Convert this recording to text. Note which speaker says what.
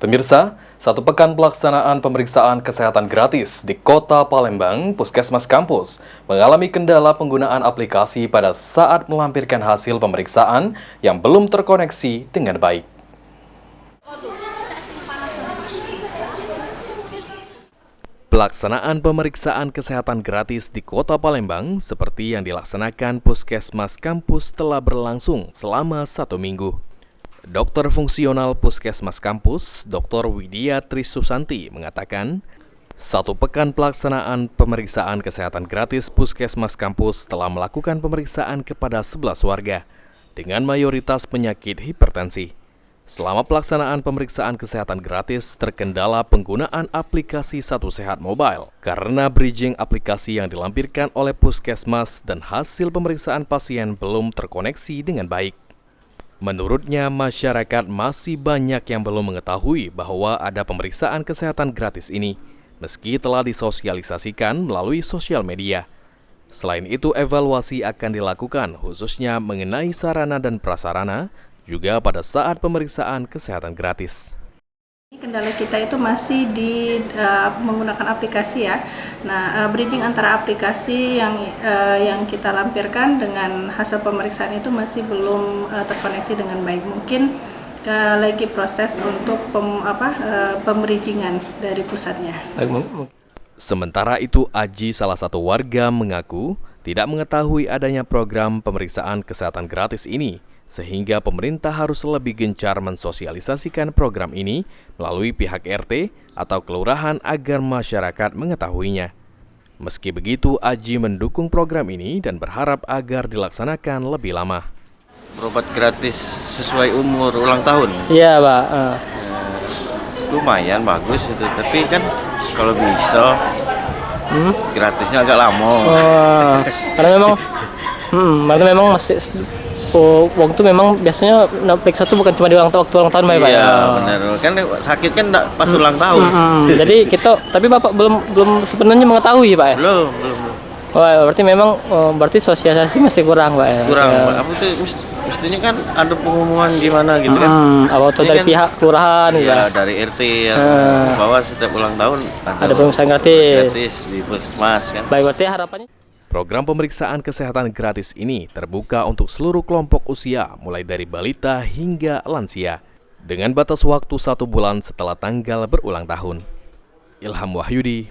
Speaker 1: Pemirsa, satu pekan pelaksanaan pemeriksaan kesehatan gratis di Kota Palembang, Puskesmas Kampus mengalami kendala penggunaan aplikasi pada saat melampirkan hasil pemeriksaan yang belum terkoneksi dengan baik. Pelaksanaan pemeriksaan kesehatan gratis di Kota Palembang seperti yang dilaksanakan Puskesmas Kampus telah berlangsung selama 1 minggu. Dokter fungsional Puskesmas Kampus, Dr. Widya Trisusanti mengatakan, satu pekan pelaksanaan pemeriksaan kesehatan gratis Puskesmas Kampus telah melakukan pemeriksaan kepada 11 warga dengan mayoritas penyakit hipertensi. Selama pelaksanaan pemeriksaan kesehatan gratis terkendala penggunaan aplikasi Satu Sehat Mobile karena bridging aplikasi yang dilampirkan oleh Puskesmas dan hasil pemeriksaan pasien belum terkoneksi dengan baik. Menurutnya, masyarakat masih banyak yang belum mengetahui bahwa ada pemeriksaan kesehatan gratis ini, meski telah disosialisasikan melalui sosial media. Selain itu, evaluasi akan dilakukan khususnya mengenai sarana dan prasarana, juga pada saat pemeriksaan kesehatan gratis.
Speaker 2: Kendala kita itu masih di menggunakan aplikasi ya. Nah, bridging antara aplikasi yang kita lampirkan dengan hasil pemeriksaan itu masih belum terkoneksi dengan baik. Mungkin lagi proses untuk pembridgingan dari pusatnya.
Speaker 1: Sementara itu, Aji, salah satu warga, mengaku tidak mengetahui adanya program pemeriksaan kesehatan gratis ini, sehingga pemerintah harus lebih gencar mensosialisasikan program ini melalui pihak RT atau kelurahan agar masyarakat mengetahuinya. Meski begitu, Aji mendukung program ini dan berharap agar dilaksanakan lebih lama.
Speaker 3: Berobat gratis sesuai umur ulang tahun.
Speaker 4: Iya, Pak.
Speaker 3: Lumayan bagus itu, tapi kan kalau bisa gratisnya agak lama.
Speaker 4: Karena memang masih waktu memang biasanya periksa itu bukan cuma di waktu ulang tahun, Pak.
Speaker 3: Iya, benar. Kan sakit kan pas ulang tahun.
Speaker 4: Jadi tapi Bapak belum sepenuhnya mengetahui, Pak ya?
Speaker 3: Belum.
Speaker 4: Wah, berarti sosialisasi masih kurang, Pak ya?
Speaker 3: Kurang, Pak. Apa tuh mestinya kan ada pengumuman gimana gitu kan.
Speaker 4: Atau dari
Speaker 3: kan,
Speaker 4: pihak kelurahan gitu.
Speaker 3: Iya, dari RT yang bahwa setiap ulang tahun
Speaker 4: ada pemeriksaan gratis
Speaker 3: di Puskesmas kan.
Speaker 4: Baik, berarti harapannya
Speaker 1: program pemeriksaan kesehatan gratis ini terbuka untuk seluruh kelompok usia, mulai dari balita hingga lansia, dengan batas waktu 1 bulan setelah tanggal berulang tahun. Ilham Wahyudi,